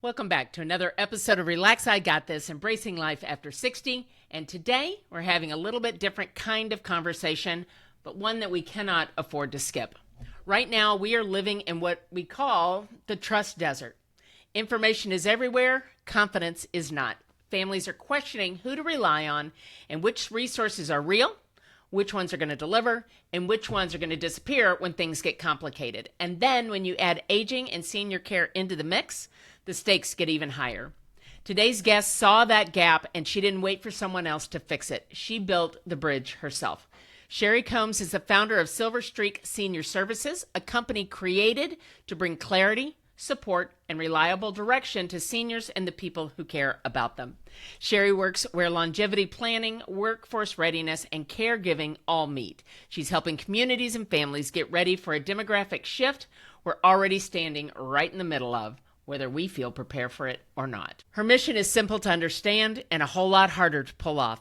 Welcome back to another episode of Relax, I Got This, Embracing Life After 60. And today we're having a little bit different kind of conversation, but one that we cannot afford to skip. Right now, we are living in what we call the trust desert. Information is everywhere, confidence is not. Families are questioning who to rely on and which resources are real, which ones are going to deliver, and which ones are going to disappear when things get complicated. And then when you add aging and senior care into the mix, the stakes get even higher. Today's guest saw that gap, and she didn't wait for someone else to fix it. She built the bridge herself. Sherri Combs is the founder of Silver Streak Senior Services, a company created to bring clarity, support, and reliable direction to seniors and the people who care about them. Sherri works where longevity planning, workforce readiness, and caregiving all meet. She's helping communities and families get ready for a demographic shift we're already standing right in the middle of, whether we feel prepared for it or not. Her mission is simple to understand and a whole lot harder to pull off.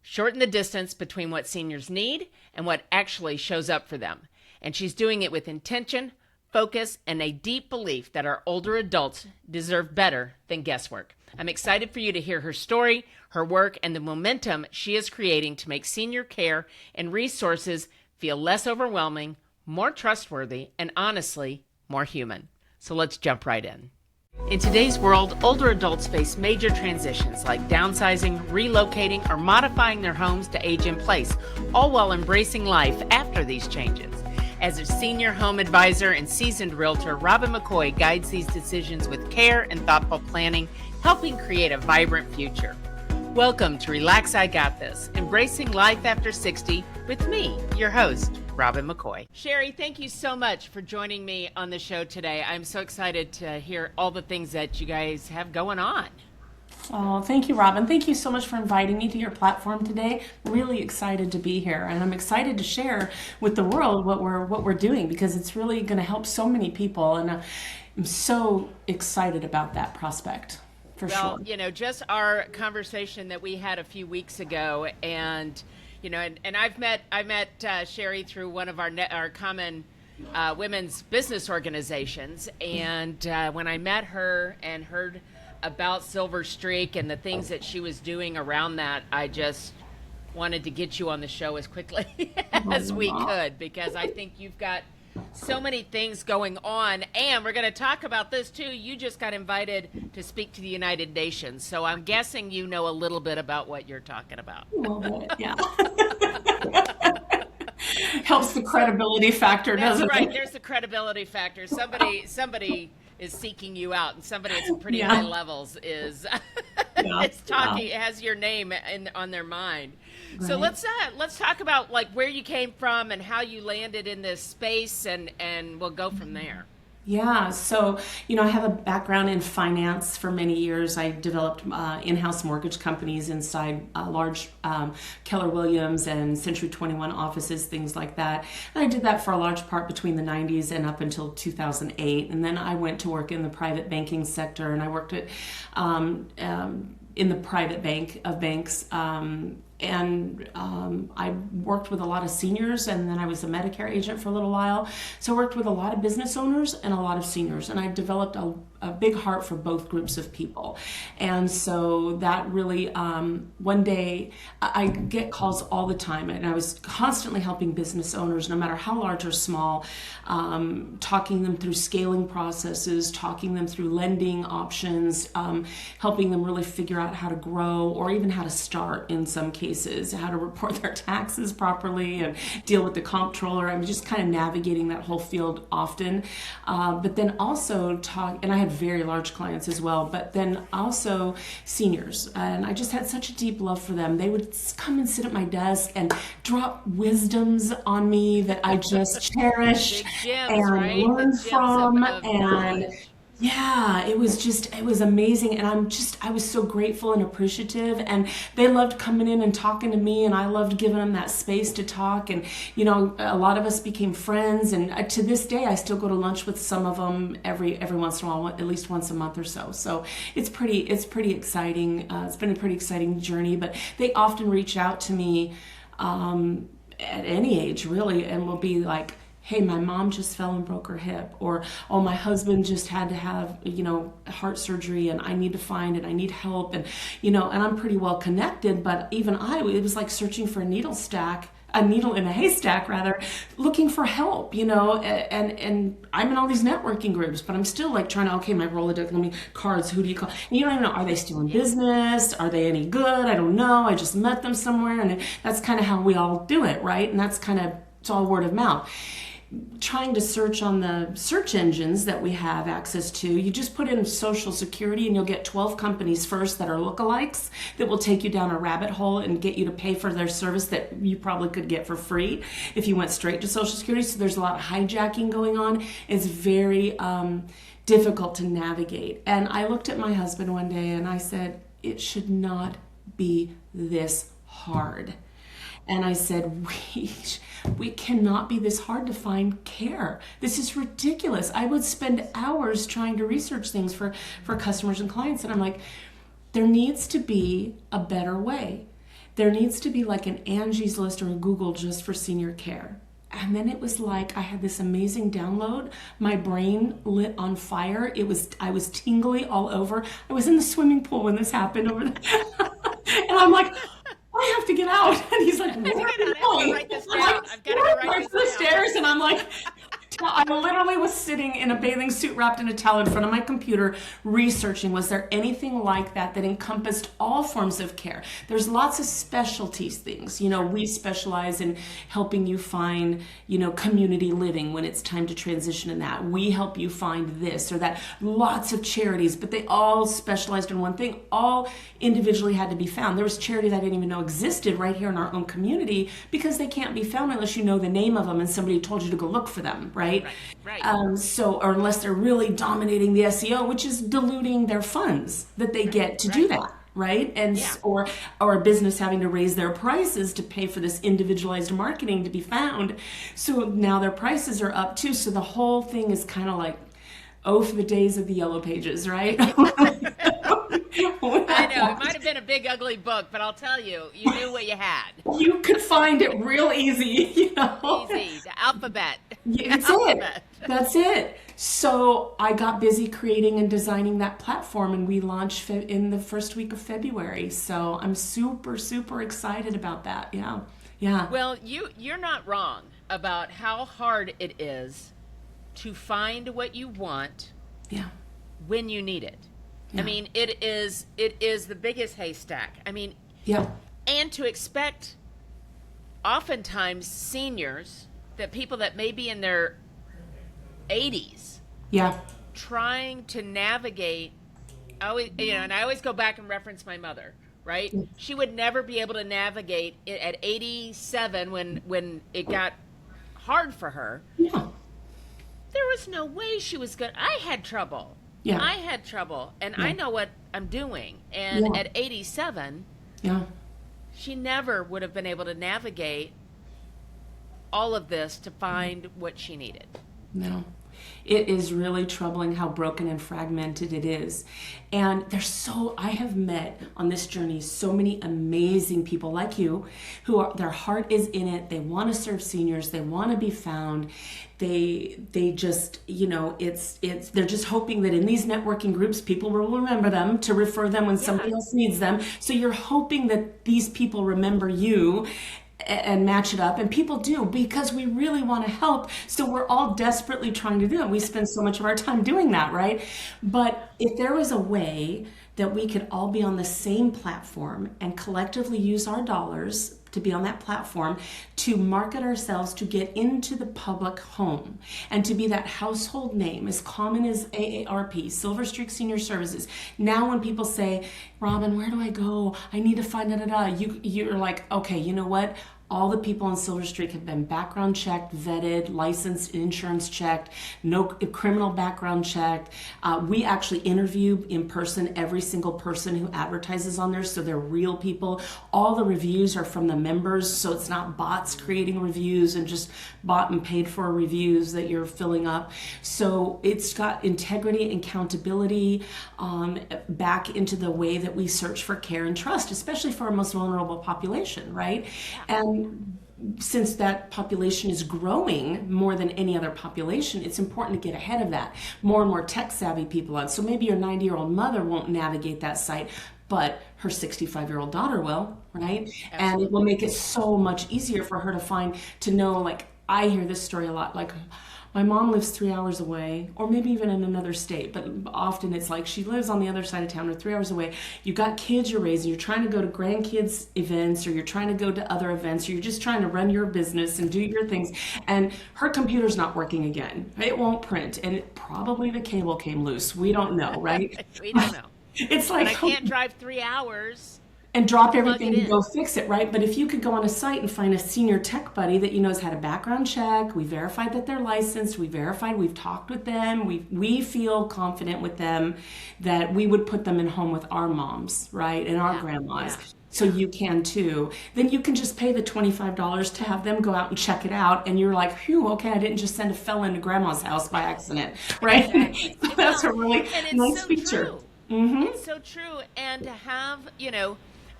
Shorten the distance between what seniors need and what actually shows up for them. And she's doing it with intention, focus, and a deep belief that our older adults deserve better than guesswork. I'm excited for you to hear her story, her work, and the momentum she is creating to make senior care and resources feel less overwhelming, more trustworthy, and honestly, more human. So let's jump right in. In today's world, older adults face major transitions like downsizing, relocating, or modifying their homes to age in place, all while embracing life after these changes. As a senior home advisor and seasoned realtor, Robin McCoy guides these decisions with care and thoughtful planning, helping create a vibrant future. Welcome to Relax, I Got This, Embracing Life After 60 with me, your host, Robin McCoy. Sherri, thank you so much for joining me on the show today. I'm so excited to hear all the things that you guys have going on. Oh, thank you, Robin. Thank you so much for inviting me to your platform today. Really excited to be here, and I'm excited to share with the world what we're doing, because it's really going to help so many people, and I'm so excited about that prospect. Well, just our conversation that we had a few weeks ago, and I met Sherri through one of our common women's business organizations, and when I met her and heard about Silver Streak and the things that she was doing around that, I just wanted to get you on the show as quickly as we could, because I think you've got so many things going on, and we're going to talk about this too. You just got invited to speak to the United Nations, so I'm guessing you know a little bit about what you're talking about. A little bit, yeah. Helps the credibility factor, doesn't it? That's right. There's the credibility factor. Somebody is seeking you out, and somebody at some pretty high levels is talking, has your name on their mind. Right. So let's talk about like where you came from and how you landed in this space, and we'll go from there. Yeah, so, I have a background in finance for many years. I developed in-house mortgage companies inside large Keller Williams and Century 21 offices, things like that. And I did that for a large part between the 90s and up until 2008. And then I went to work in the private banking sector, and I worked at in the private bank of banks. I worked with a lot of seniors, and then I was a Medicare agent for a little while. So I worked with a lot of business owners and a lot of seniors, and I developed a big heart for both groups of people. And so that really, one day, I get calls all the time, and I was constantly helping business owners, no matter how large or small, talking them through scaling processes, talking them through lending options, helping them really figure out how to grow, or even how to start in some cases, how to report their taxes properly and deal with the comptroller. I'm just kind of navigating that whole field often. But then also and I had very large clients as well, but then also seniors. And I just had such a deep love for them. They would come and sit at my desk and drop wisdoms on me that I just cherish and learn from. And yeah, it was amazing. And I was so grateful and appreciative. And they loved coming in and talking to me, and I loved giving them that space to talk. And, a lot of us became friends. And to this day, I still go to lunch with some of them every once in a while, at least once a month or so. So it's pretty exciting. It's been a pretty exciting journey, but they often reach out to me, at any age really, and will be like, hey, my mom just fell and broke her hip, or, oh, my husband just had to have, heart surgery and I need to find and I need help. And, and I'm pretty well connected, but even it was like searching for a needle in a haystack rather, looking for help, and I'm in all these networking groups, but I'm still like trying to, okay, my Rolodex, cards, who do you call? And you don't even know, are they still in business? Are they any good? I don't know. I just met them somewhere. And that's kind of how we all do it, right? And it's all word of mouth. Trying to search on the search engines that we have access to, you just put in Social Security and you'll get 12 companies first that are lookalikes that will take you down a rabbit hole and get you to pay for their service that you probably could get for free if you went straight to Social Security. So there's a lot of hijacking going on. It's very difficult to navigate. And I looked at my husband one day and I said, it should not be this hard. And I said, we cannot be this hard to find care. This is ridiculous. I would spend hours trying to research things for customers and clients. And I'm like, there needs to be a better way. There needs to be like an Angie's List or a Google just for senior care. And then it was like I had this amazing download. My brain lit on fire. I was tingly all over. I was in the swimming pool when this happened over there. And I'm like, I have to get out. And he's like, where are you going? I've got to go write this down. The stairs, and I'm like, I literally was sitting in a bathing suit wrapped in a towel in front of my computer researching, was there anything like that encompassed all forms of care? There's lots of specialties things. We specialize in helping you find, community living when it's time to transition in that. We help you find this or that. Lots of charities, but they all specialized in one thing. All individually had to be found. There was charities I didn't even know existed right here in our own community because they can't be found unless you know the name of them and somebody told you to go look for them, right? Right. Or unless they're really dominating the SEO, which is diluting their funds that they get to do that, right? And or a business having to raise their prices to pay for this individualized marketing to be found. So now their prices are up too. So the whole thing is kind of like, oh, for the days of the yellow pages, right? I know, it might have been a big ugly book, but I'll tell you, you knew what you had. You could find it real easy, Easy, the alphabet. That's it. So I got busy creating and designing that platform, and we launched in the first week of February. So I'm super, super excited about that. Yeah. Well, you're not wrong about how hard it is to find what you want when you need it. Yeah. I mean, it is the biggest haystack. I mean, and to expect oftentimes seniors, that people that may be in their 80s, trying to navigate. And I always go back and reference my mother, right? She would never be able to navigate it at 87 when it got hard for her. Yeah. There was no way she was good. I had trouble. And I know what I'm doing. And at 87, she never would have been able to navigate all of this to find what she needed. No. It is really troubling how broken and fragmented it is. And I have met on this journey so many amazing people like you their heart is in it. They want to serve seniors. They want to be found. They just, they're just hoping that in these networking groups, people will remember them to refer them when somebody else needs them. So you're hoping that these people remember you and match it up, and people do, because we really want to help. So we're all desperately trying to do it. We spend so much of our time doing that, right? But if there was a way that we could all be on the same platform and collectively use our dollars to be on that platform to market ourselves, to get into the public home and to be that household name as common as AARP, Silver Streak Senior Services. Now when people say, Robin, where do I go? I need to find you're like, okay, you know what? All the people on Silver Streak have been background checked, vetted, licensed, insurance checked, no criminal background checked. We actually interview in person every single person who advertises on there, so they're real people. All the reviews are from the members, so it's not bots creating reviews and just bought and paid for reviews that you're filling up. So it's got integrity and accountability back into the way that we search for care and trust, especially for our most vulnerable population, right? And since that population is growing more than any other population, it's important to get ahead of that. More and more tech savvy people on. So maybe your 90-year-old mother won't navigate that site, but her 65-year-old daughter will, right? And it will make it so much easier for her to find, to know, like, I hear this story a lot, like, my mom lives 3 hours away, or maybe even in another state, but often it's like she lives on the other side of town or 3 hours away. You got kids you're raising, you're trying to go to grandkids events, or you're trying to go to other events, or you're just trying to run your business and do your things, and her computer's not working again. It won't print, and probably the cable came loose. We don't know, right? We don't know. It's But like, I can't drive 3 hours and drop to plug everything it and in. go fix it, right? But if you could go on a site and find a senior tech buddy that you know has had a background check, we verified that they're licensed, we verified, we've talked with them, we feel confident with them that we would put them in home with our moms, right? And our Yeah, grandmas. yeah. So you can too. Then you can just pay the $25 to have them go out and check it out. And you're like, phew, okay, I didn't just send a fella into grandma's house by accident, right? Exactly. So that's a really And it's nice so feature. true. Mm-hmm. It's so true. And to have,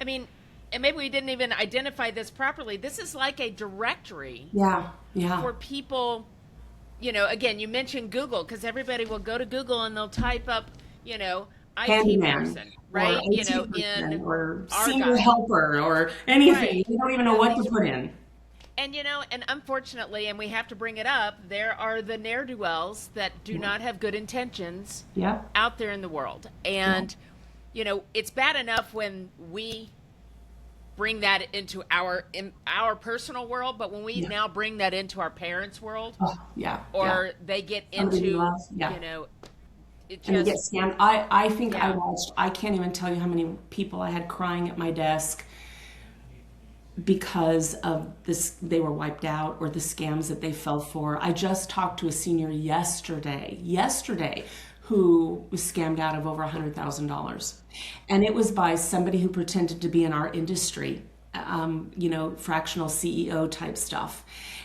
I mean, and maybe we didn't even identify this properly. This is like a directory Yeah, yeah. for people, again, you mentioned Google, because everybody will go to Google and they'll type up, IT Handyman person, or right? IT person In or senior Argyle. helper or anything. Right. You don't even know And what to these put in. And and unfortunately, and we have to bring it up, there are the ne'er-do-wells that do not have good intentions Yep. out there in the world. And, it's bad enough when we bring that into our personal world, but when we Yeah. now bring that into our parents' world, Oh, yeah. or Yeah. they get Somebody into, loves, yeah. It And you get just, scammed. I think I yeah, watched, I can't even tell you how many people I had crying at my desk because of this, they were wiped out, or the scams that they fell for. I just talked to a senior yesterday, who was scammed out of over $100,000. And it was by somebody who pretended to be in our industry, fractional CEO type stuff.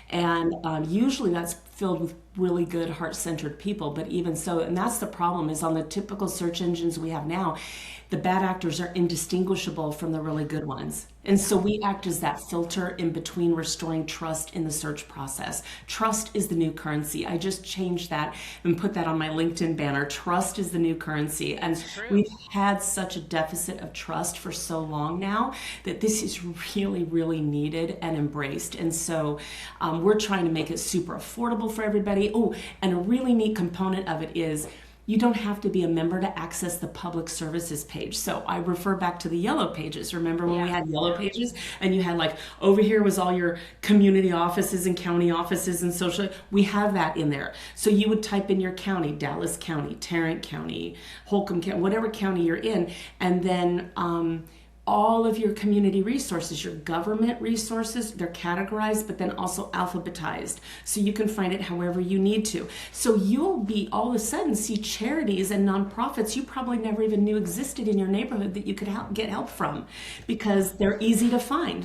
And usually that's filled with really good heart-centered people. But even so, and that's the problem, is on the typical search engines we have now, the bad actors are indistinguishable from the really good ones. And so we act as that filter in between, restoring trust in the search process. Trust is the new currency. I just changed that and put that on my LinkedIn banner. Trust is the new currency. And it's true. we've had such a deficit of trust for so long now that this is really, really needed and embraced. And so we're trying to make it super affordable for everybody. Oh, and a really neat component of it is you don't have to be a member to access the public services page. So I refer back to the yellow pages. Remember when we Yeah, had yellow yeah. pages and you had, like, over here was all your community offices and county offices and social. We have that in there. So you would type in your county, Dallas County, Tarrant County, Holcomb County, whatever county you're in, and then all of your community resources, your government resources, they're categorized, but then also alphabetized. So you can find it however you need to. So you'll be all of a sudden see charities and nonprofits you probably never even knew existed in your neighborhood that you could get help from, because they're easy to find.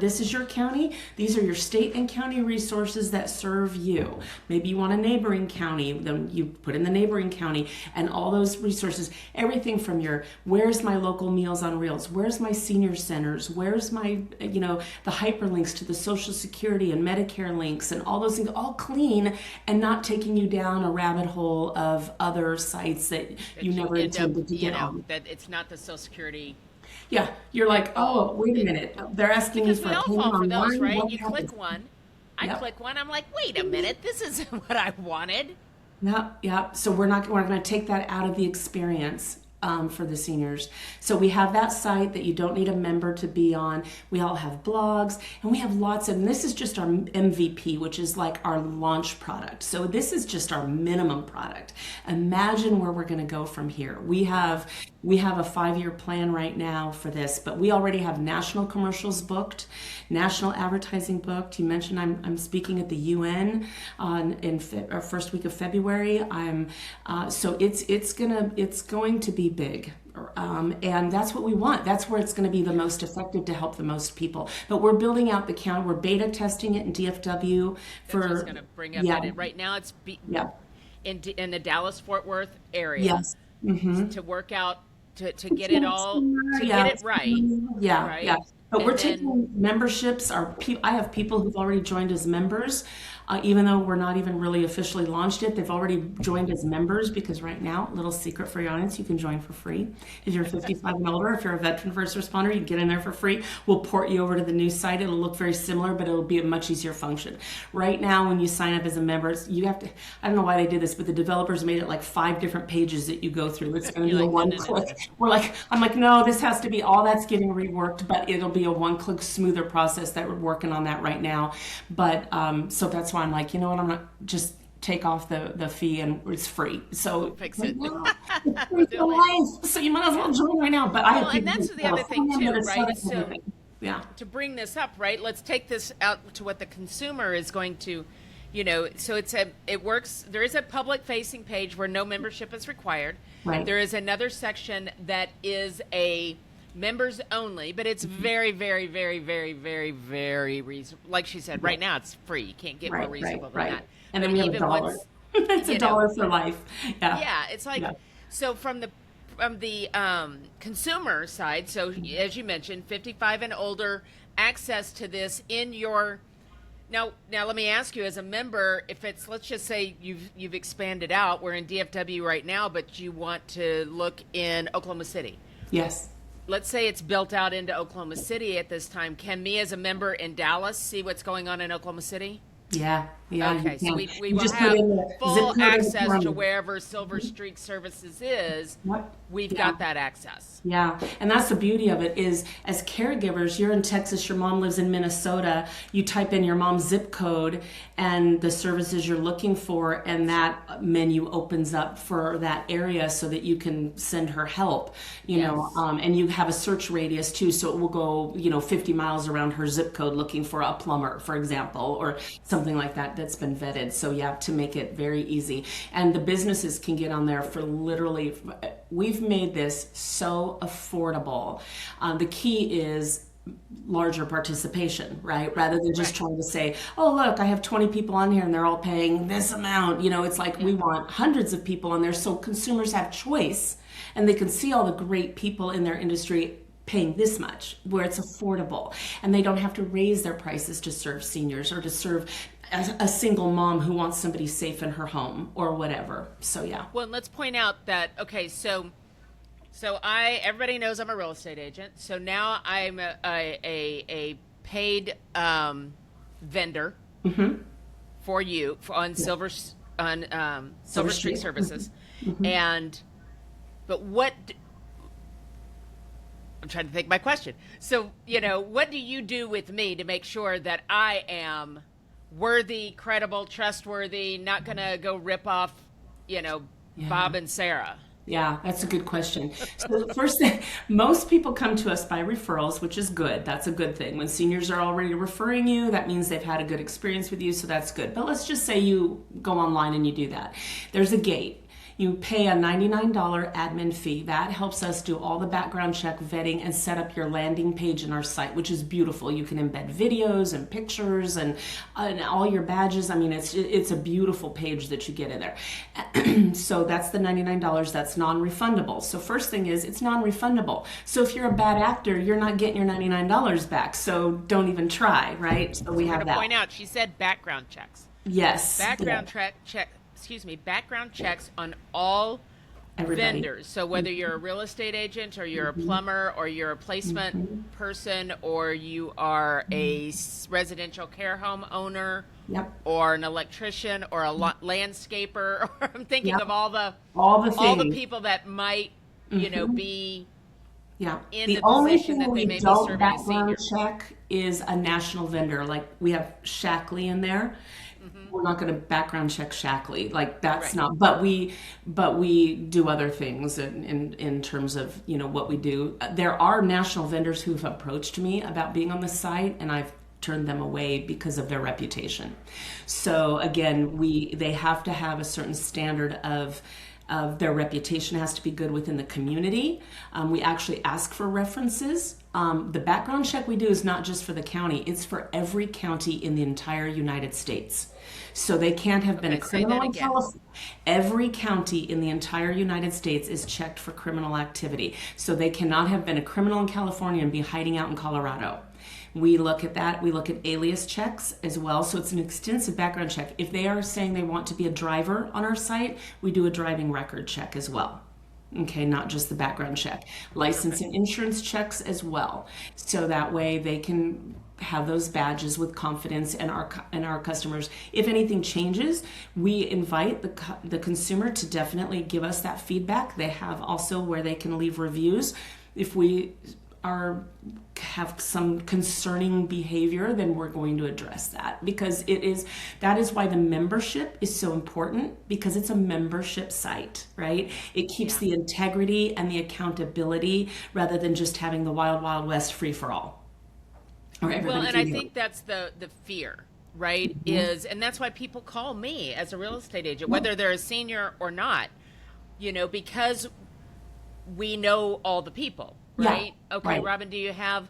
This is your county. These are your state and county resources that serve you. Maybe you want a neighboring county, then you put in the neighboring county, and all those resources, everything from where's my local Meals on Wheels, where's my senior centers, where's my, the hyperlinks to the Social Security and Medicare links and all those things, all clean and not taking you down a rabbit hole of other sites that you never end up, intended to get on. that it's not the Social Security. Yeah, you're like, oh, wait a It, minute. They're asking me because for we a all payment fall for those, online. right? What You happened? click one. I Yep. click one. I'm like, wait a minute, this isn't what I wanted. Yeah, yeah. So we're going to take that out of the experience for the seniors. So we have that site that you don't need a member to be on. We all have blogs, and we have lots of, and this is just our MVP, which is like our launch product. So this is just our minimum product. Imagine where we're going to go from here. We have a 5-year plan right now for this, but we already have national commercials booked, national advertising booked. You mentioned I'm speaking at the UN first week of February. So it's going to be big. And that's what we want. That's where it's going to be the most effective to help the most people. But we're building out the count. We're beta testing it in DFW That's what I was going to bring up. yeah, That right now it's yeah, in the Dallas-Fort Worth area yes. Mm-hmm. to work out to get it all to Yeah, get it right, yeah, right? yeah. But we're And then, taking memberships. I have people who've already joined as members, even though we're not even really officially launched yet. They've already joined as members because right now, little secret for your audience, you can join for free. If you're 55 and older, if you're a veteran first responder, you can get in there for free. We'll port you over to the new site. It'll look very similar, but it'll be a much easier function. Right now, when you sign up as a member, you have to, I don't know why they did this, but the developers made it like 5 different pages that you go through. It's going to be you're a like, no, one no, no, no, click. no. I'm like, no, this has to be all that's getting reworked, but it'll be a one-click smoother process that we're working on that right now. But so that's why I'm like, you know what, I'm not just take off the fee and it's free. So Fix right it. now, it's free for life. So you might as well join right now. But I have Well, and people that's in the other thing California too, that are right? set up So everything. Yeah. to bring this up, right? Let's take this out to what the consumer is going to, so it works. There is a public facing page where no membership is required. Right. There is another section that is a members only, but it's very, very, very, very, very, very reasonable. Like she said, right now it's free. You can't get more Right, reasonable right. than that. And then But we have a even dollar. once, It's a dollar for life. Yeah. yeah, it's like Yeah. so from the consumer side. So as you mentioned, 55 and older, access to this in your now. Let me ask you, as a member, if it's, let's just say you've expanded out. We're in DFW right now, but you want to look in Oklahoma City. Yes. Let's say it's built out into Oklahoma City at this time. Can me as a member in Dallas see what's going on in Oklahoma City? Yeah. Yeah. Okay, you so can. we You will just put have in the zip full code of the access to county. wherever Silver Streak Services is. What? We've Yeah. got that access. Yeah, and that's the beauty of it is as caregivers, you're in Texas, your mom lives in Minnesota, you type in your mom's zip code and the services you're looking for, and that menu opens up for that area so that you can send her help, you know, and you have a search radius too, so it will go, 50 miles around her zip code looking for a plumber, for example, or something like that that's been vetted. So yeah, to make it very easy. And the businesses can get on there for literally, we've made this so affordable. The key is larger participation, right? Rather than just trying to say, oh, look, I have 20 people on here and they're all paying this amount. It's like we want hundreds of people on there so consumers have choice and they can see all the great people in their industry paying this much, where it's affordable, and they don't have to raise their prices to serve seniors or to serve a single mom who wants somebody safe in her home or whatever. So yeah. Well, and let's point out that, okay, so everybody knows I'm a real estate agent. So now I'm a paid vendor for you on Silver Streak Services, but I'm trying to think my question. So, what do you do with me to make sure that I am worthy, credible, trustworthy, not going to go rip off, Bob and Sarah? Yeah, that's a good question. So the first thing, most people come to us by referrals, which is good. That's a good thing. When seniors are already referring you, that means they've had a good experience with you, so that's good. But let's just say you go online and you do that. There's a gate. You pay a $99 admin fee. That helps us do all the background check, vetting, and set up your landing page in our site, which is beautiful. You can embed videos and pictures and all your badges. I mean, it's a beautiful page that you get in there. So that's the $99. That's non-refundable. So first thing is it's non-refundable. So if you're a bad actor, you're not getting your $99 back. So don't even try, right? So we have that. Point out, she said background checks. Yes. Background checks on all Everybody. vendors. So whether you're a real estate agent or you're a plumber or you're a placement person or you are a residential care home owner or an electrician or a landscaper, or I'm thinking of all the people that might, be in the the only position thing that they we may be don't serving a background senior. check is a national vendor. Like we have Shackley in there. We're not going to background check Shackley. Like that's not. But we do other things in terms of what we do. There are national vendors who have approached me about being on the site, and I've turned them away because of their reputation. So again, they have to have a certain standard of their reputation has to be good within the community. We actually ask for references. The background check we do is not just for the county, it's for every county in the entire United States. So they can't have been a criminal in California. Every county in the entire United States is checked for criminal activity. So they cannot have been a criminal in California and be hiding out in Colorado. We look at that. We look at alias checks as well. So it's an extensive background check. If they are saying they want to be a driver on our site, we do a driving record check as well. Okay, not just the background check. License and insurance checks as well. So that way they can have those badges with confidence, and our customers, if anything changes, we invite the consumer to definitely give us that feedback. They have also where they can leave reviews. If we have some concerning behavior, then we're going to address that, because that is why the membership is so important, because it's a membership site, right? It keeps the integrity and the accountability, rather than just having the wild, wild west free for all. Well, and I think that's the fear, right? And that's why people call me as a real estate agent, whether they're a senior or not, because we know all the people. Right? Yeah, okay, right. Robin, do you have,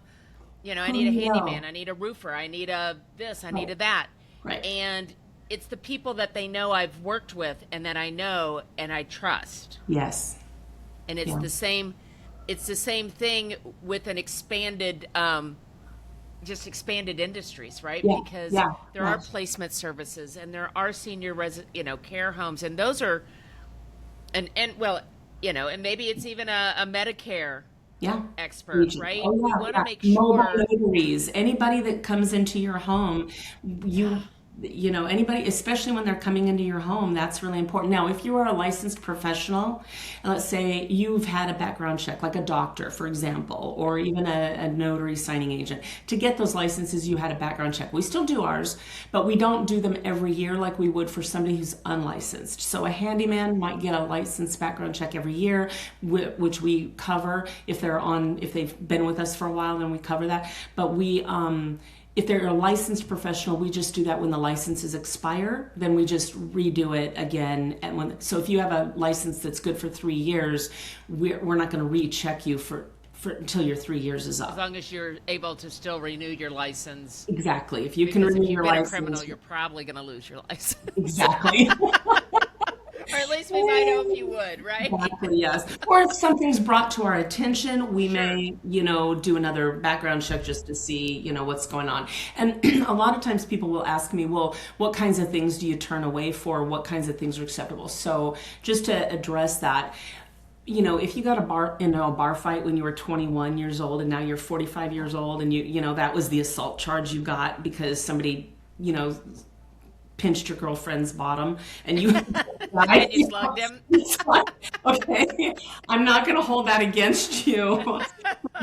I need a handyman, I need a roofer, I need a this, I need a that. Right. And it's the people that they know I've worked with and that I know and I trust. Yes. And it's the same thing with an expanded expanded industries, right? Yeah. Because there are placement services and there are senior care homes, and those are and maybe it's even a Medicare expert, right? Oh, we want to make sure notaries, anybody that comes into your home, anybody, especially when they're coming into your home, that's really important. Now, if you are a licensed professional, and let's say you've had a background check, like a doctor, for example, or even a notary signing agent, to get those licenses, you had a background check. We still do ours, but we don't do them every year like we would for somebody who's unlicensed. So a handyman might get a licensed background check every year, which we cover. If they've been with us for a while, then we cover that. But if they're a licensed professional, we just do that when the licenses expire. Then we just redo it again. So if you have a license that's good for 3 years, we're not going to recheck you for until your 3 years is up. As long as you're able to still renew your license. Exactly. If you can renew your license. If you've been a criminal, you're probably going to lose your license. Exactly. Or at least we might know if you would, right? Exactly, yes. Or if something's brought to our attention, we may, do another background check just to see, what's going on. And a lot of times people will ask me, well, what kinds of things do you turn away for? What kinds of things are acceptable? So just to address that, if you got into a bar fight when you were 21 years old and now you're 45 years old, and that was the assault charge you got because somebody, pinched your girlfriend's bottom and you and you slugged him. Okay, I'm not going to hold that against you.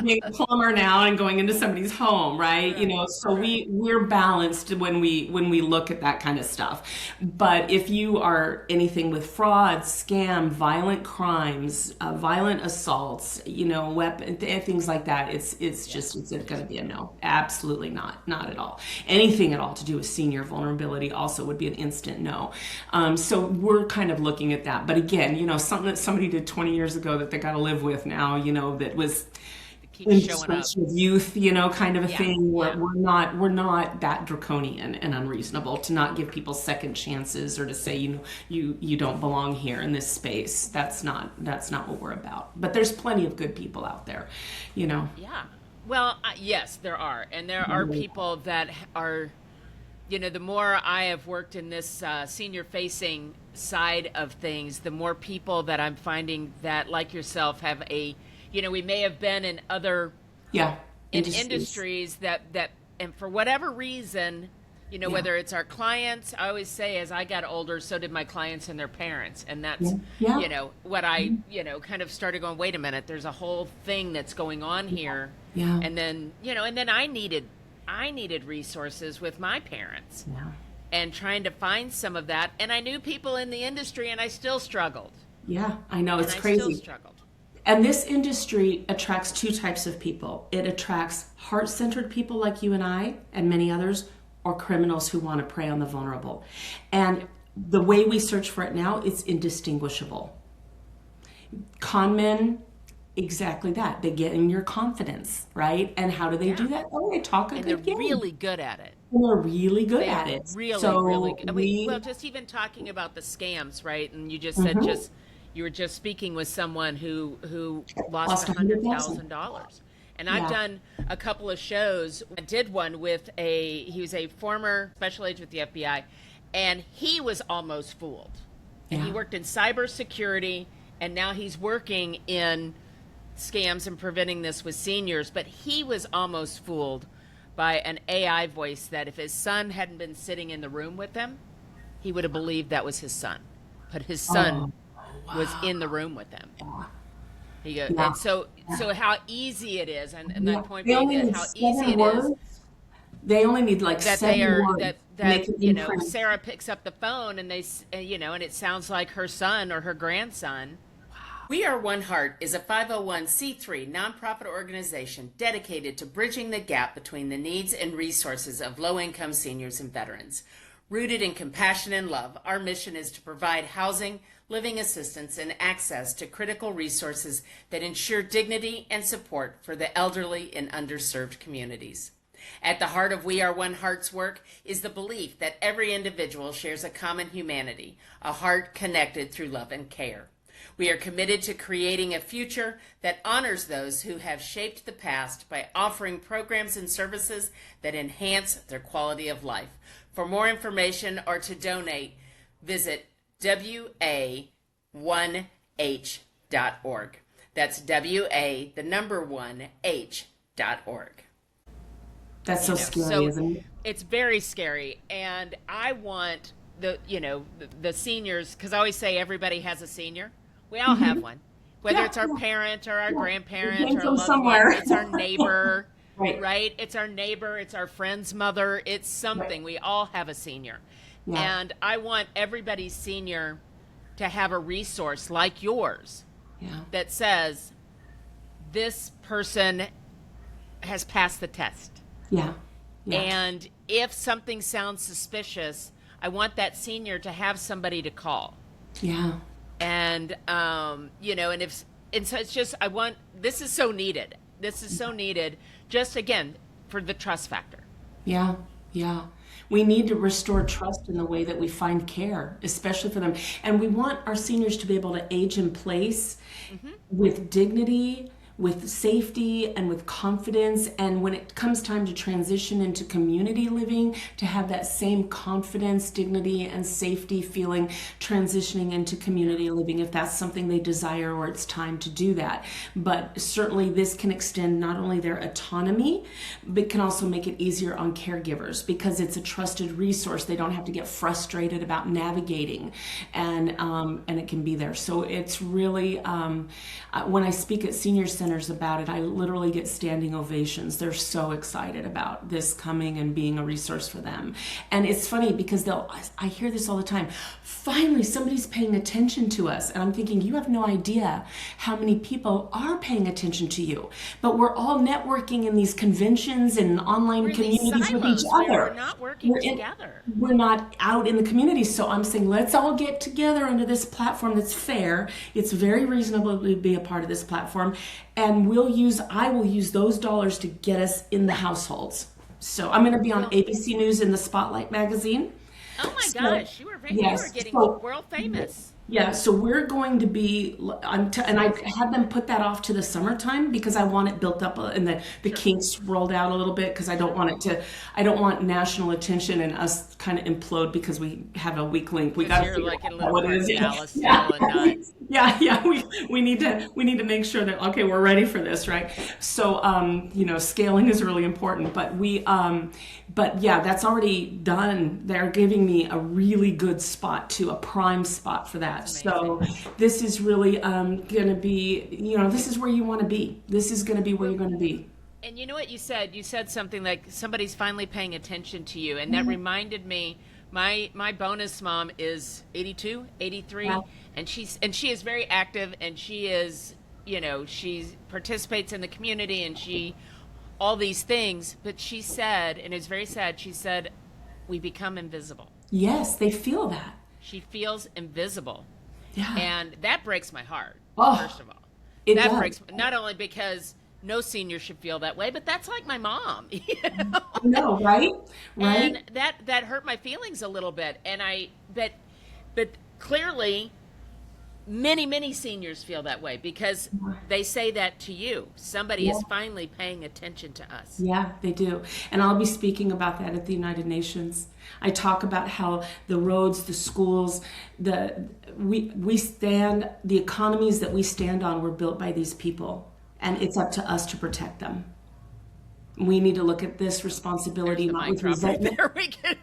Being a plumber now and going into somebody's home, right? So we're balanced when we look at that kind of stuff. But if you are anything with fraud, scam, violent crimes, violent assaults, weapon things like that, it's going to be a no. Absolutely not at all. Anything at all to do with senior vulnerability also would be an instant no. So we're kind of looking at that. But again, something that somebody did 20 years ago that they got to live with now, that was showing up with youth, kind of a thing where we're not that draconian and unreasonable to not give people second chances or to say, you don't belong here in this space. That's not what we're about. But there's plenty of good people out there, Yeah. Well, yes, there are. And there are people that are, the more I have worked in this senior-facing side of things, the more people that I'm finding that, like yourself, have we may have been in other industries that, and for whatever reason, whether it's our clients, I always say as I got older, so did my clients and their parents. And that's, what I, kind of started going, wait a minute, there's a whole thing that's going on here. Yeah. And then, and then I needed resources with my parents and trying to find some of that. And I knew people in the industry and I still struggled. Yeah, I know. It's crazy. I still struggled. And this industry attracts two types of people. It attracts heart-centered people like you and I and many others, or criminals who want to prey on the vulnerable. And the way we search for it now, it's indistinguishable. Con men, exactly that. They get in your confidence, right? And how do they do that? Oh, they talk a good game. And they're really good at it. And they're really good at it. Really good. Well, just even talking about the scams, right? And you just said you were just speaking with someone who lost $100,000. And I've done a couple of shows. I did one with he was a former special agent with the FBI, and he was almost fooled. And he worked in cybersecurity, and now he's working in scams and preventing this with seniors. But he was almost fooled by an AI voice that if his son hadn't been sitting in the room with him, he would have believed that was his son. But his son was in the room with him. He goes, and so how easy it is, and my point being is how easy it is. They only need like that 7 words. That Sarah picks up the phone and and it sounds like her son or her grandson. We Are One Heart is a 501c3 nonprofit organization dedicated to bridging the gap between the needs and resources of low-income seniors and veterans. Rooted in compassion and love, our mission is to provide housing, living assistance, and access to critical resources that ensure dignity and support for the elderly in underserved communities. At the heart of We Are One Heart's work is the belief that every individual shares a common humanity, a heart connected through love and care. We are committed to creating a future that honors those who have shaped the past by offering programs and services that enhance their quality of life. For more information or to donate, visit wa1h.org. That's wa1h.org. That's so scary, isn't it? It's very scary. And I want the seniors, because I always say everybody has a senior. We all have one. Whether it's our parent or our grandparent or a loved one, it's our neighbor, right? It's our neighbor, it's our friend's mother, it's something. We all have a senior. And I want everybody's senior to have a resource like yours that says, this person has passed the test. And if something sounds suspicious, I want that senior to have somebody to call. And and so it's just, this is so needed. This is so needed, just again, for the trust factor. We need to restore trust in the way that we find care, especially for them. And we want our seniors to be able to age in place with dignity, with safety, and with confidence. And when it comes time to transition into community living, to have that same confidence, dignity, and safety feeling transitioning into community living, if that's something they desire or it's time to do that. But certainly this can extend not only their autonomy, but can also make it easier on caregivers, because it's a trusted resource. They don't have to get frustrated about navigating, and it can be there. So it's really, when I speak at senior centers about it, I literally get standing ovations. They're so excited about this coming and being a resource for them. And it's funny because I hear this all the time. Finally, somebody's paying attention to us. And I'm thinking, you have no idea how many people are paying attention to you. But we're all networking in these conventions and online communities with each other. We're not working together. We're not out in the community. So I'm saying, let's all get together under this platform that's fair. It's very reasonable to be a part of this platform. And I will use those dollars to get us in the households. So I'm going to be on ABC News in the Spotlight magazine. Oh my gosh, you were getting world famous. Yeah, so we're going to be, and I had them put that off to the summertime because I want it built up and the kinks rolled out a little bit, because I don't want national attention and us kind of implode because we have a weak link. We got to figure out what it is. We need to make sure that, okay, we're ready for this, right? So, scaling is really important, but that's already done. They're giving me a really good spot a prime spot for that. So this is really going to be, this is where you want to be. This is going to be where you're going to be. And you know what you said? You said something like somebody's finally paying attention to you. And that reminded me, my bonus mom is 82, 83, and she is very active, and she is, she participates in the community, and all these things. But she said, and it's very sad, she said, we become invisible. Yes, they feel that. She feels invisible. Yeah. And that breaks my heart, first of all. That breaks, not only because no senior should feel that way, but that's like my mom. No, right? And that hurt my feelings a little bit. And but clearly many seniors feel that way because they say that to you. Somebody is finally paying attention to us. Yeah, they do. And I'll be speaking about that at the United Nations. I talk about how the roads, the schools, the economies that we stand on were built by these people, and it's up to us to protect them. We need to look at this responsibility, not with resentment. There we can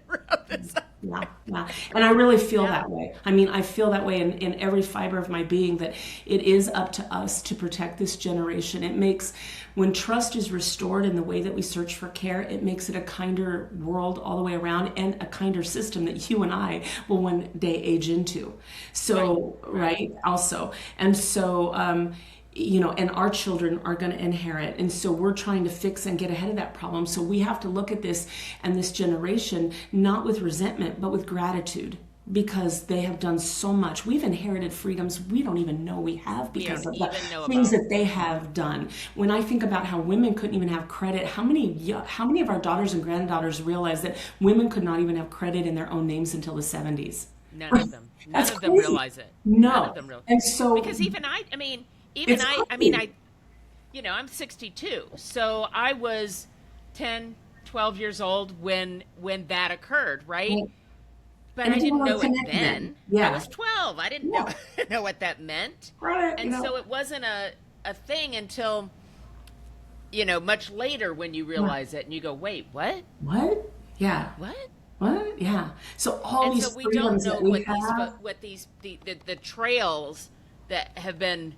wrap this up. Yeah. And I really feel that way. I mean, I feel that way in every fiber of my being, that it is up to us to protect this generation. It makes, when trust is restored in the way that we search for care, it makes it a kinder world all the way around, and a kinder system that you and I will one day age into. So, right? Also. And so, and our children are going to inherit. And so we're trying to fix and get ahead of that problem. So we have to look at this and this generation, not with resentment, but with gratitude, because they have done so much. We've inherited freedoms we don't even know we have because of the things that they have done. When I think about how women couldn't even have credit, how many of our daughters and granddaughters realize that women could not even have credit in their own names until the 70s? None of them. None of them realize it. No. None of them realize it. And so, because I'm 62, so I was 10, 12 years old when that occurred, right? But I didn't know it then. Yeah. I was 12. I didn't know what that meant. Right. And so it wasn't a thing until, much later when you realize it and you go, wait, what? What? Yeah. What? Yeah. So all these freedoms that we have. The trails that have been,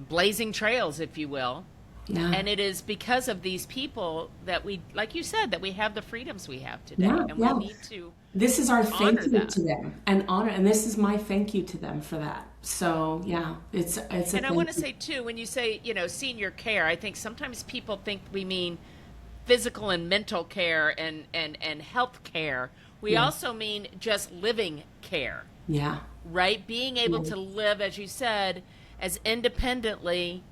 blazing trails, if you will. Yeah. And it is because of these people that we, like you said, that we have the freedoms we have today. We need to. This is our thank you to them, and this is my thank you to them for that. So it's. And I want to say too, when you say senior care, I think sometimes people think we mean physical and mental care and health care. We also mean just living care. Yeah. Right, being able to live, as you said, as independently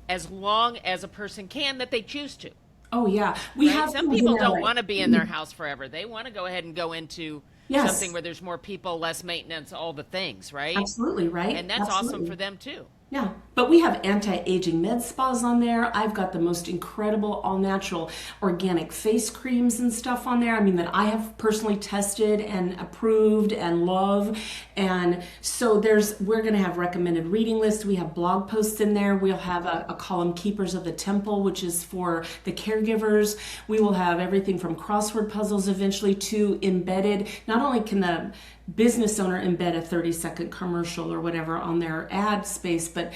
as long as a person can that they choose to. Oh yeah, we have some people don't want to be in their house forever. They want to go ahead and go into something where there's more people, less maintenance, all the things, right? Absolutely, right. And that's awesome for them too. Yeah, but we have anti-aging med spas on there. I've got the most incredible all-natural organic face creams and stuff on there. I mean, that I have personally tested and approved and love. And so we're going to have recommended reading lists. We have blog posts in there. We'll have a column, Keepers of the Temple, which is for the caregivers. We will have everything from crossword puzzles eventually to embedded. Not only can the business owner embed a 30-second commercial or whatever on their ad space, but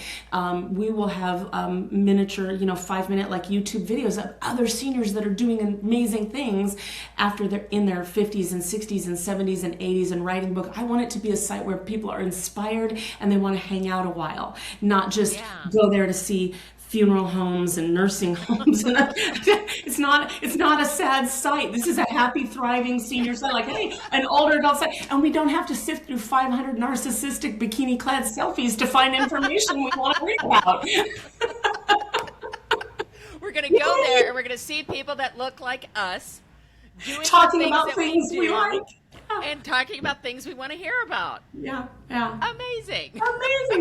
we will have miniature, 5-minute like YouTube videos of other seniors that are doing amazing things after they're in their 50s and 60s and 70s and 80s and writing books. I want it to be a site where people are inspired and they want to hang out a while, not just go there to see funeral homes and nursing homes. And it's not a sad sight. This is a happy, thriving senior site. Like, hey, an older adult site. And we don't have to sift through 500 narcissistic bikini-clad selfies to find information we want to read about. We're going to go there and we're going to see people that look like us talking about things we like. And talking about things we want to hear about. Yeah. Amazing,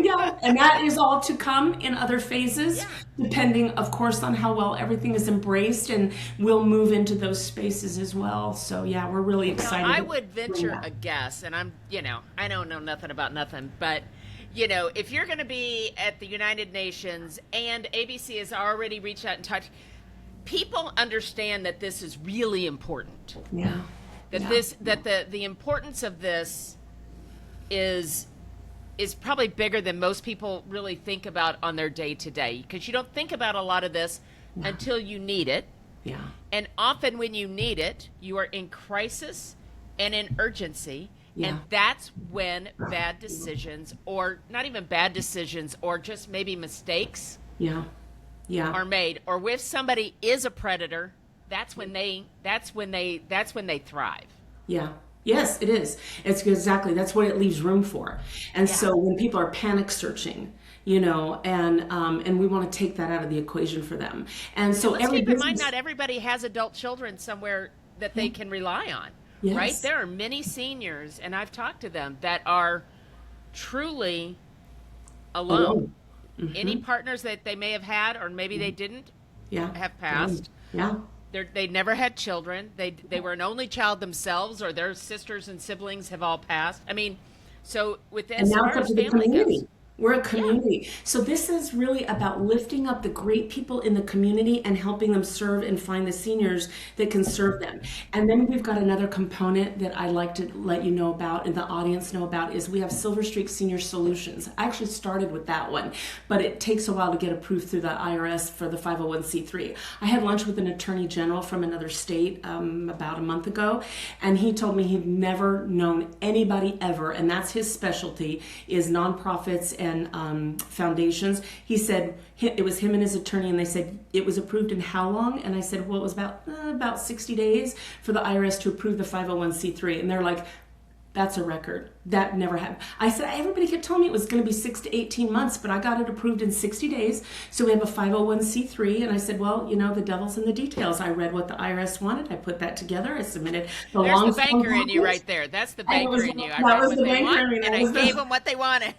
yeah. And that is all to come in other phases, depending, of course, on how well everything is embraced, and we'll move into those spaces as well. So, we're really excited. Now, I would venture a guess, and I don't know nothing about nothing, but, if you're going to be at the United Nations and ABC has already reached out and touched, people understand that this is really important. Yeah. That the importance of this is probably bigger than most people really think about on their day to day, because you don't think about a lot of this until you need it. Yeah. And often when you need it, you are in crisis and in urgency. Yeah. And that's when bad decisions, or not even bad decisions, or just maybe mistakes are made. Or if somebody is a predator, that's when they thrive. Yeah. Yes, it is. It's exactly, that's what it leaves room for. And so when people are panic searching, and we want to take that out of the equation for them. And so let's keep in mind, not everybody has adult children somewhere that they can rely on. Yes. Right? There are many seniors, and I've talked to them, that are truly alone. Alone. Any partners that they may have had, or maybe they didn't, Yeah. have passed. Yeah. They never had children. They were an only child themselves, or their sisters and siblings have all passed. I mean, so with And as now far it's up as to the family goes, community. We're a yeah, community. So this is really about lifting up the great people in the community and helping them serve and find the seniors that can serve them. And then we've got another component that I'd like to let you know about and the audience know about is we have Silver Streak Senior Solutions. I actually started with that one, but it takes a while to get approved through the IRS for the 501c3. I had lunch with an attorney general from another state about a month ago, and he told me he'd never known anybody ever, and that's his specialty, is nonprofits and foundations. He said it was him and his attorney, and they said it was approved in how long? And I said, well, it was about 60 days for the IRS to approve the 501c3. And they're like, that's a record. That never happened. I said, everybody kept telling me it was going to be 6 to 18 months, but I got it approved in 60 days. So we have a 501c3. And I said, well, the devil's in the details. I read what the IRS wanted. I put that together. I submitted the there's long the banker in you right there. That's the banker in you. I read what they want, and I gave them what they wanted.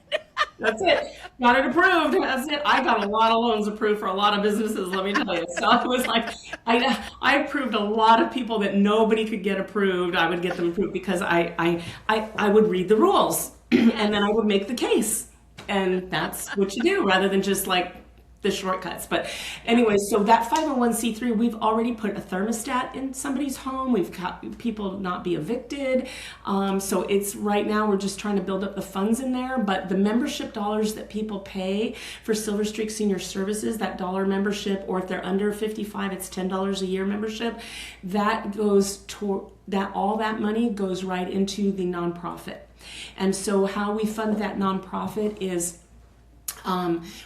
That's it. Got it approved. That's it. I got a lot of loans approved for a lot of businesses, let me tell you. So it was like, I approved a lot of people that nobody could get approved. I would get them approved because I would read the rules and then I would make the case. And that's what you do rather than just like the shortcuts. But anyway, so that 501c3, we've already put a thermostat in somebody's home. We've got people not be evicted. So it's right now we're just trying to build up the funds in there. But the membership dollars that people pay for Silver Streak Senior Services, that dollar membership, or if they're under 55, it's $10 a year membership. That goes to all that money goes right into the nonprofit. And so how we fund that nonprofit is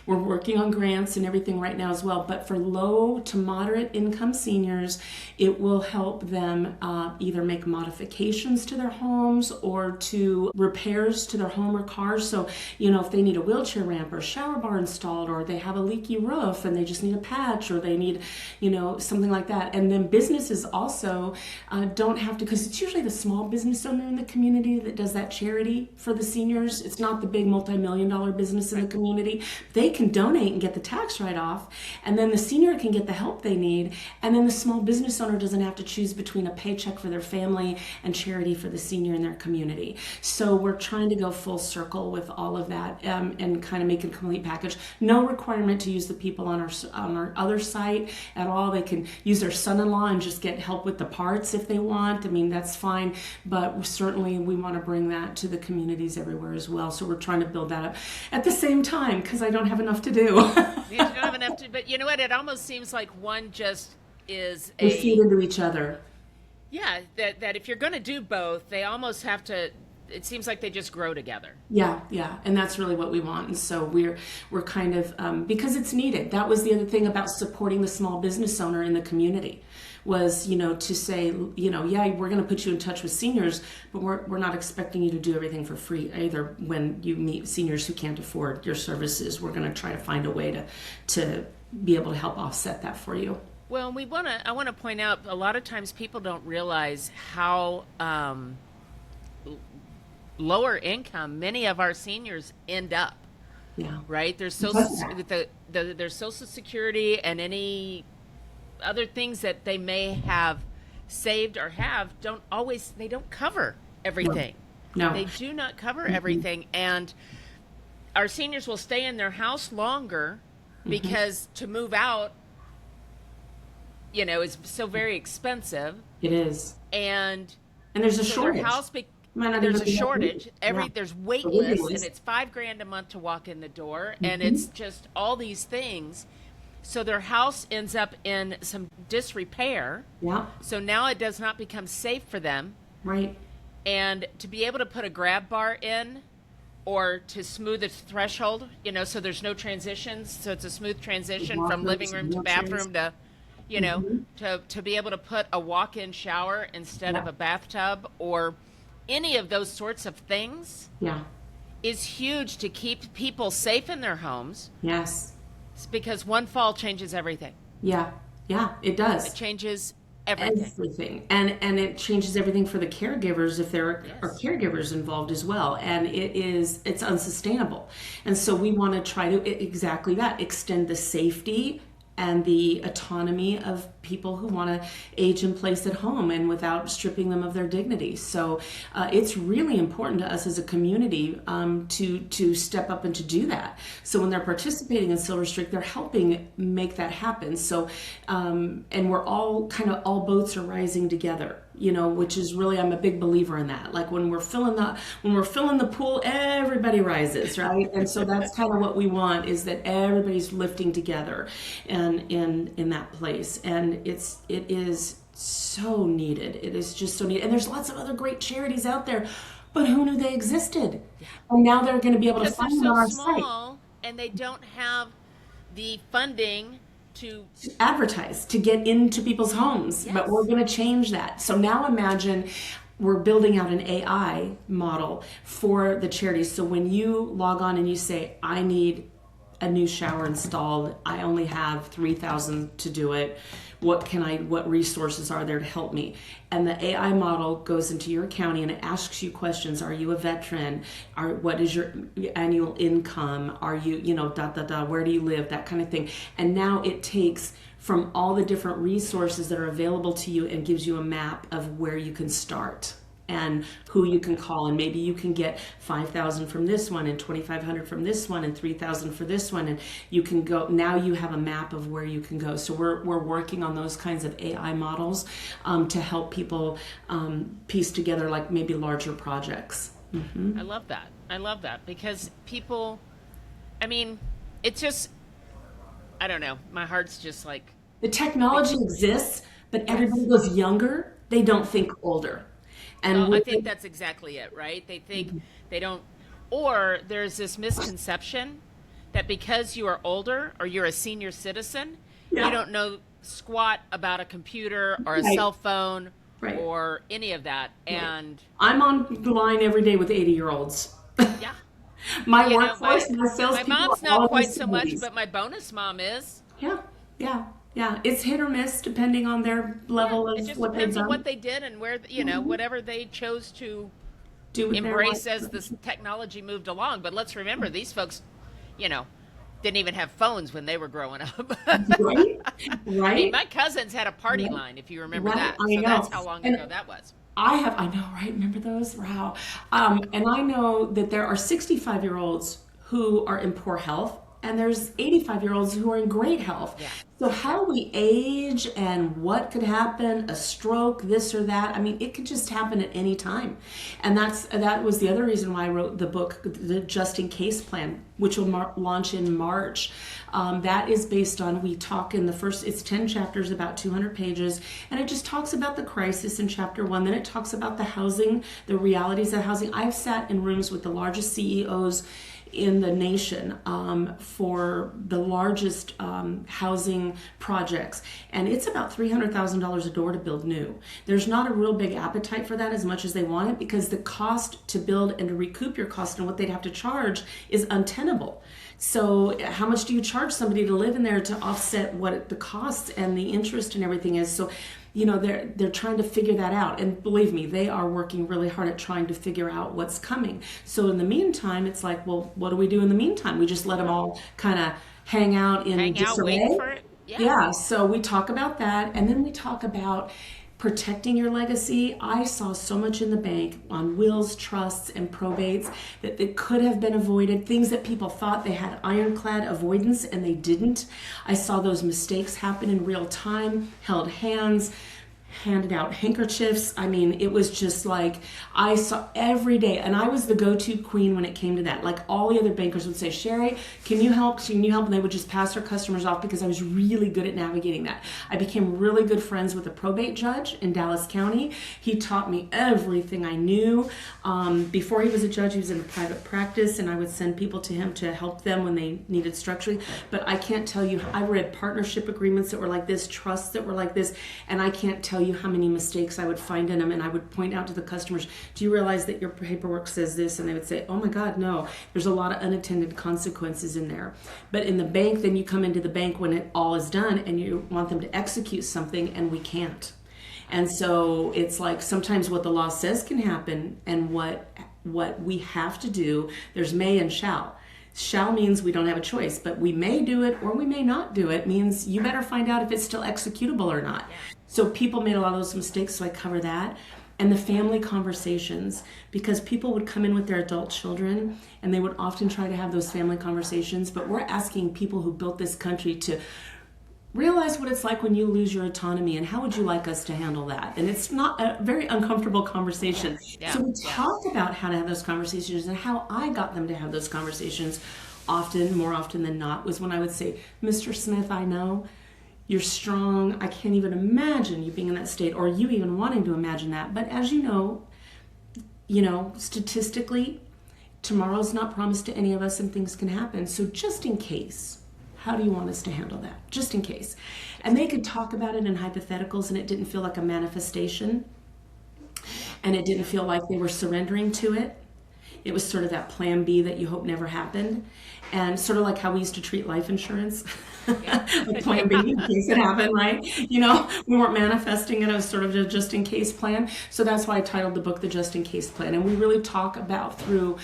we're working on grants and everything right now as well, but for low to moderate income seniors, it will help them either make modifications to their homes or to repairs to their home or cars. So, if they need a wheelchair ramp or shower bar installed, or they have a leaky roof and they just need a patch, or they need, something like that. And then businesses also don't have to, because it's usually the small business owner in the community that does that charity for the seniors. It's not the big multi-million-dollar business in the community. They can donate and get the tax write-off, and then the senior can get the help they need, and then the small business owner doesn't have to choose between a paycheck for their family and charity for the senior in their community. So we're trying to go full circle with all of that and kind of make a complete package. No requirement to use the people on our other site at all. They can use their son-in-law and just get help with the parts if they want. I mean, that's fine, but certainly we want to bring that to the communities everywhere as well. So we're trying to build that up at the same time, because I don't have enough to do. You don't have enough to, but you know what? It almost seems like one just is We feed into each other. Yeah, that if you're going to do both, they almost have to. It seems like they just grow together. Yeah, and that's really what we want. And so we're kind of because it's needed. That was the other thing about supporting the small business owner in the community, was to say, yeah, we're going to put you in touch with seniors, but we're not expecting you to do everything for free either. When you meet seniors who can't afford your services, we're going to try to find a way to be able to help offset that for you. Well, I want to point out, a lot of times people don't realize how lower income many of our seniors end up. Yeah. Right? There's there's Social Security and any other things that they may have saved or they don't cover everything. No. They do not cover everything. And our seniors will stay in their house longer because to move out, is so very expensive. It is. And there's a shortage. There's a shortage. There's wait lists, and it's $5,000 a month to walk in the door, and it's just all these things. So their house ends up in some disrepair. Yeah. So now it does not become safe for them. Right. And to be able to put a grab bar in, or to smooth the threshold, so there's no transitions. So it's a smooth transition from living room to bathroom to, to be able to put a walk-in shower instead of a bathtub, or any of those sorts of things. Yeah. Is huge to keep people safe in their homes. Yes. It's because one fall changes everything. Yeah, it does. It changes Everything. Everything. And it changes everything for the caregivers if there are Yes. caregivers involved as well. And it's unsustainable. And so we want to try to exactly that, extend the safety and the autonomy of people who want to age in place at home and without stripping them of their dignity. So it's really important to us as a community to step up and to do that. So when they're participating in Silver Streak, they're helping make that happen. So and we're all all boats are rising together. Which is really, I'm a big believer in that. Like when we're filling the pool, everybody rises, right? And so that's kind of what we want, is that everybody's lifting together and in that place. And it is so needed. It is just so needed. And there's lots of other great charities out there, but who knew they existed? And now they're going to be able to find them on our site. Small, and they don't have the funding to advertise, to get into people's homes. Yes. But we're going to change that. So now imagine we're building out an AI model for the charities. So when you log on and you say, I need a new shower installed, I only have $3,000 to do it, what resources are there to help me? And the AI model goes into your county and it asks you questions. Are you a veteran? What is your annual income? Are you, where do you live? That kind of thing. And now it takes from all the different resources that are available to you and gives you a map of where you can start and who you can call. And maybe you can get 5,000 from this one and 2,500 from this one and 3,000 for this one. And you can go, now you have a map of where you can go. So we're working on those kinds of AI models to help people piece together like maybe larger projects. I love that. I love that because people, it's just, I don't know. My heart's just like. The technology exists, but everybody goes younger. They don't think older. And I think that's exactly it, right? They think they don't, or there's this misconception that because you are older or you're a senior citizen, you don't know squat about a computer or a cell phone or any of that. And I'm on the line every day with 80-year-olds. Yeah. My workforce, my salespeople. My mom's not quite so much, but my bonus mom is. Yeah. It's hit or miss depending on their level of it just what they've depends on done. what they did and where, whatever they chose to Do with their embrace life. as this technology moved along. But let's remember, these folks, didn't even have phones when they were growing up. Right? My cousins had a party line, if you remember that. I So know. that's how long ago that was. I know, right? Remember those? Wow. And I know that there are 65-year-olds who are in poor health, and there's 85-year-olds who are in great health. Yeah. So how we age and what could happen, a stroke, this or that, it could just happen at any time. And that was the other reason why I wrote the book, the Just in Case Plan, which will launch in March. That is based on, we talk in the first, it's 10 chapters, about 200 pages, and it just talks about the crisis in chapter 1. Then it talks about the housing, the realities of housing. I've sat in rooms with the largest CEOs in the nation for the largest housing projects, and it's about $300,000 a door to build new. There's not a real big appetite for that as much as they want it, because the cost to build and to recoup your cost and what they'd have to charge is untenable. So how much do you charge somebody to live in there to offset what the costs and the interest and everything is? So they're trying to figure that out. And believe me, they are working really hard at trying to figure out what's coming. So in the meantime, it's like, well, what do we do in the meantime? We just let them all kind of hang out in disarray. Wait for it. Yeah, so we talk about that. And then we talk about protecting your legacy. I saw so much in the bank on wills, trusts, and probates that could have been avoided. Things that people thought they had ironclad avoidance and they didn't. I saw those mistakes happen in real time, held hands, handed out handkerchiefs. It was just like, I saw every day, and I was the go-to queen when it came to that. Like all the other bankers would say, Sherri, can you help? Can you help? And they would just pass their customers off because I was really good at navigating that. I became really good friends with a probate judge in Dallas County. He taught me everything I knew. Before he was a judge, he was in private practice, and I would send people to him to help them when they needed structuring. But I can't tell you, I read partnership agreements that were like this, trusts that were like this, and I can't tell you how many mistakes I would find in them. And I would point out to the customers, do you realize that your paperwork says this? And they would say, oh my God, no. There's a lot of unintended consequences in there. But in the bank, then you come into the bank when it all is done and you want them to execute something, and we can't. And so it's like sometimes what the law says can happen and what we have to do, there's may and shall. Shall means we don't have a choice, but we may do it or we may not do it, means you better find out if it's still executable or not. So people made a lot of those mistakes, so I cover that. And the family conversations, because people would come in with their adult children and they would often try to have those family conversations, but we're asking people who built this country to realize what it's like when you lose your autonomy and how would you like us to handle that? And it's not a very uncomfortable conversation. So we talk about how to have those conversations, and how I got them to have those conversations more often than not, was when I would say, Mr. Smith, I know you're strong. I can't even imagine you being in that state or you even wanting to imagine that. But as you know, statistically, tomorrow's not promised to any of us and things can happen. So just in case, how do you want us to handle that? Just in case. And they could talk about it in hypotheticals and it didn't feel like a manifestation. And it didn't feel like they were surrendering to it. It was sort of that plan B that you hope never happened. And sort of like how we used to treat life insurance. Like plan B in case it happened, right? We weren't manifesting it as sort of a just in case plan. So that's why I titled the book The Just in Case Plan. And we really talk about through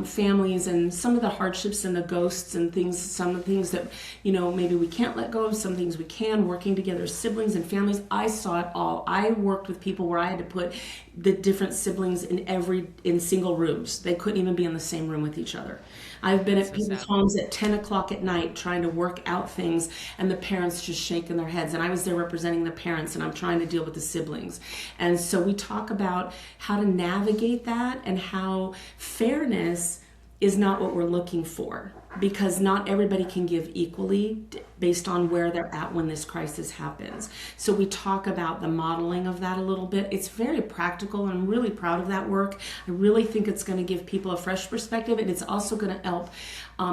families and some of the hardships and the ghosts and things, some of the things that, maybe we can't let go of, some things we can, working together as siblings and families. I saw it all. I worked with people where I had to put the different siblings in single rooms. They couldn't even be in the same room with each other. I've been at people's homes at 10 o'clock at night trying to work out things and the parents just shaking their heads. And I was there representing the parents and I'm trying to deal with the siblings. And so we talk about how to navigate that and how fairness is not what we're looking for, because not everybody can give equally based on where they're at when this crisis happens. So we talk about the modeling of that a little bit. It's very practical and I'm really proud of that work. I really think it's going to give people a fresh perspective, and it's also going to help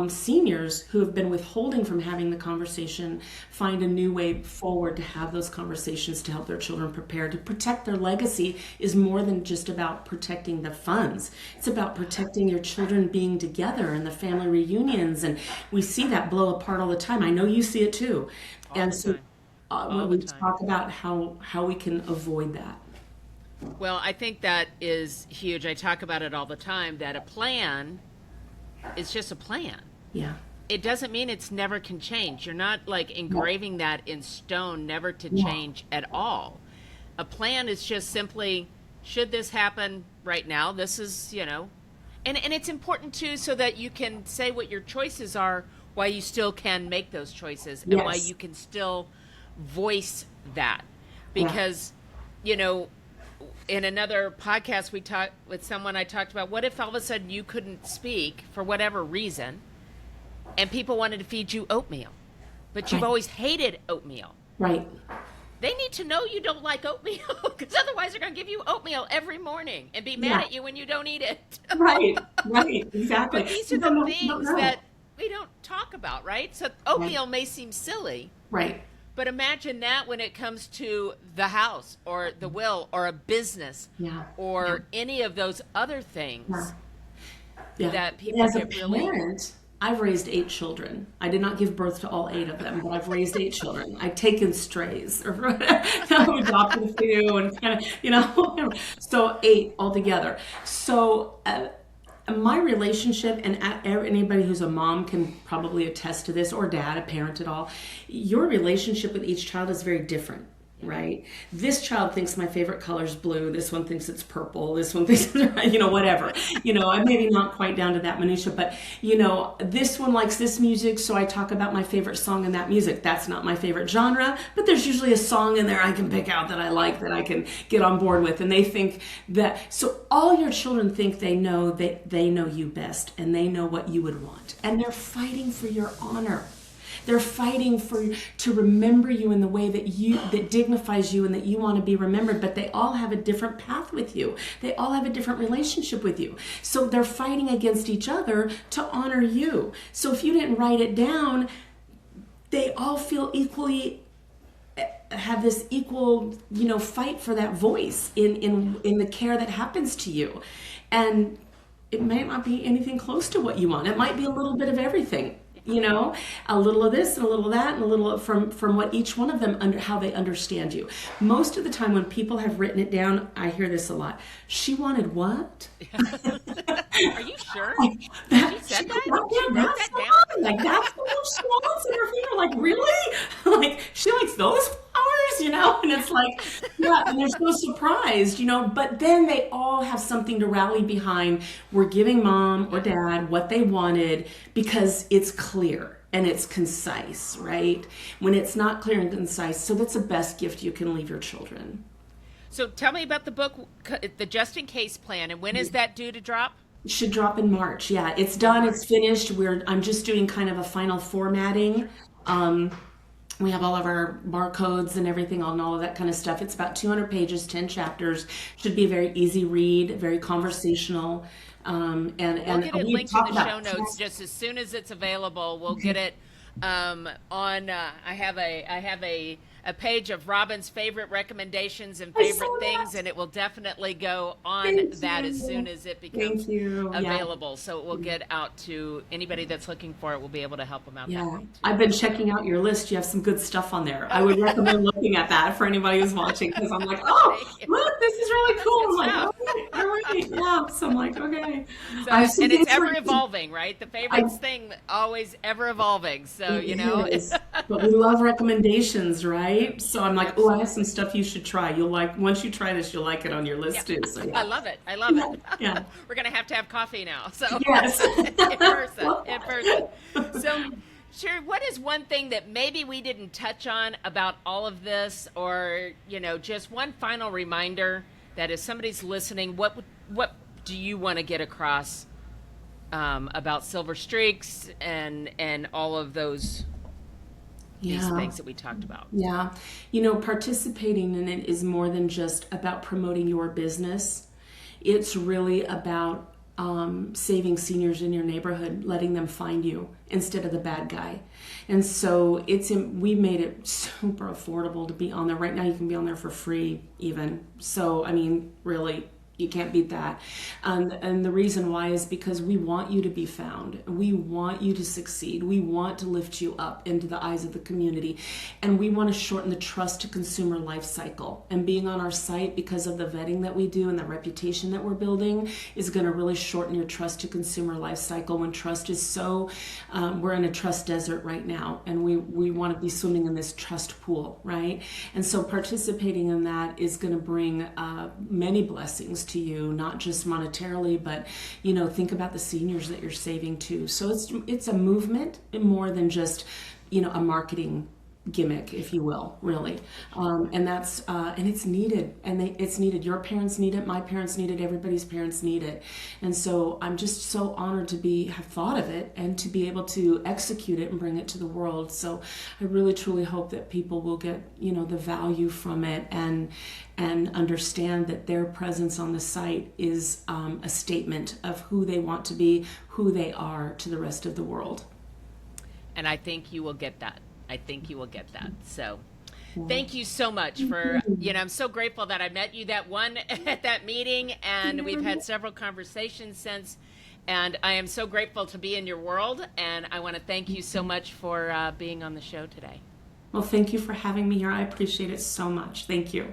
seniors who have been withholding from having the conversation find a new way forward to have those conversations to help their children prepare. To protect their legacy is more than just about protecting the funds. It's about protecting your children being together and the family reunions, and we see that blow apart all the time. I know you see it too. And so when we talk about how we can avoid that. Well, I think that is huge. I talk about it all the time, that a plan is just a plan. Yeah. It doesn't mean it's never can change. You're not like engraving that in stone, never to change at all. A plan is just simply, should this happen right now? This is, and it's important too, so that you can say what your choices are, why you still can make those choices, and why you can still voice that. Because, in another podcast we talked with someone, I talked about, what if all of a sudden you couldn't speak for whatever reason and people wanted to feed you oatmeal, but you've always hated oatmeal. Right. They need to know you don't like oatmeal, because otherwise they're going to give you oatmeal every morning and be mad at you when you don't eat it. Right, exactly. But these are the things that we don't talk about, right? So oatmeal may seem silly. Right. But imagine that when it comes to the house or the will or a business or any of those other things that people As a get really... parent, I've raised 8 children. I did not give birth to all 8 of them, but I've raised 8 children. I've taken strays or I've adopted a few and kind of, so 8 altogether. So my relationship, and anybody who's a mom can probably attest to this, or dad, a parent at all, your relationship with each child is very different, right? This child thinks my favorite color is blue. This one thinks it's purple. This one thinks, whatever. I'm maybe not quite down to that minutia, but, this one likes this music, so I talk about my favorite song in that music. That's not my favorite genre, but there's usually a song in there I can pick out that I like, that I can get on board with. And they think that, so all your children think they know you best, and they know what you would want. And they're fighting for your honor. They're fighting to remember you in the way that dignifies you and that you want to be remembered, but they all have a different path with you. They all have a different relationship with you. So they're fighting against each other to honor you. So if you didn't write it down, they all feel equally, have this equal, fight for that voice in the care that happens to you. And it might not be anything close to what you want. It might be a little bit of everything. a little of this and a little of that and a little from what each one of them how they understand you. Most of the time when people have written it down, I hear this a lot. She wanted what? Are you sure? She said that? Yeah, that's the one. Like, that's what she wants in her finger. Like, really? Like, she likes those flowers, And it's like, yeah, and they're so surprised, But then they all have something to rally behind. We're giving mom or dad what they wanted because it's clear and it's concise, right? When it's not clear and concise, so that's the best gift you can leave your children. So tell me about the book, The Just In Case Plan, and when is that due to drop? It should drop in March. Yeah, it's done. It's finished. I'm just doing kind of a final formatting. We have all of our barcodes and everything on all of that kind of stuff. It's about 200 pages, 10 chapters. Should be a very easy read, very conversational. We'll get it linked in the show notes just as soon as it's available. We'll get it on. I have a page of Robin's favorite recommendations and favorite things, and it will definitely go on that as soon as it becomes available. Yeah. So it will get out to anybody that's looking for it. We'll be able to help them out that way too. I've been checking out your list. You have some good stuff on there. I would recommend looking at that for anybody who's watching, because I'm like, oh, look, this is really cool. I'm like, okay, all right, yeah. So I'm like, okay. So, and it's ever evolving, right? The favorites thing always ever evolving. So, But we love recommendations, right? So I'm like, oh, I have some stuff you should try. You'll like, once you try this, you'll like it on your list too. So I love it. I love it. Yeah. We're going to have coffee now. So yes. in person. So Sherri, what is one thing that maybe we didn't touch on about all of this, or, just one final reminder that if somebody's listening, what do you want to get across about Silver Streaks and all of these things that we talked about? Yeah. Participating in it is more than just about promoting your business. It's really about saving seniors in your neighborhood, letting them find you instead of the bad guy. And so we made it super affordable to be on there. Right now you can be on there for free even. So, really, you can't beat that. And the reason why is because we want you to be found. We want you to succeed. We want to lift you up into the eyes of the community. And we want to shorten the trust to consumer life cycle. And being on our site, because of the vetting that we do and the reputation that we're building, is going to really shorten your trust to consumer life cycle. When trust is we're in a trust desert right now, and we want to be swimming in this trust pool, right? And so participating in that is going to bring many blessings to you, not just monetarily, but think about the seniors that you're saving too. So it's a movement more than just a marketing gimmick, if you will, really. And that's and it's needed, it's needed. Your parents need it, my parents need it, everybody's parents need it. And so I'm just so honored to have thought of it and to be able to execute it and bring it to the world. So I really truly hope that people will get the value from it and understand that their presence on the site is a statement of who they want to be, who they are to the rest of the world. And I think you will get that. So thank you so much for, I'm so grateful that I met you at that meeting, and we've had several conversations since, and I am so grateful to be in your world, and I want to thank you so much for being on the show today. Well, thank you for having me here. I appreciate it so much. Thank you.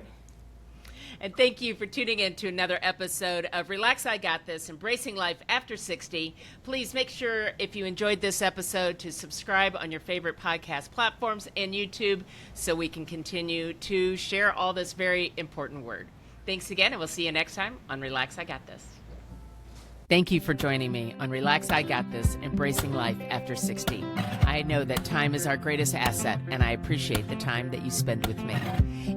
And thank you for tuning in to another episode of Relax, I Got This, Embracing Life After 60. Please make sure, if you enjoyed this episode, to subscribe on your favorite podcast platforms and YouTube so we can continue to share all this very important word. Thanks again, and we'll see you next time on Relax, I Got This. Thank you for joining me on Relax, I Got This, Embracing Life After 60. I know that time is our greatest asset, and I appreciate the time that you spend with me.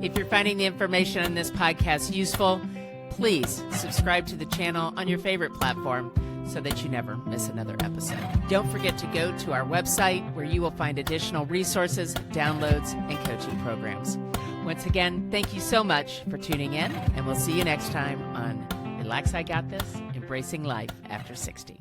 If you're finding the information on this podcast useful, please subscribe to the channel on your favorite platform so that you never miss another episode. Don't forget to go to our website where you will find additional resources, downloads, and coaching programs. Once again, thank you so much for tuning in, and we'll see you next time on Relax, I Got This, Embracing Life After 60.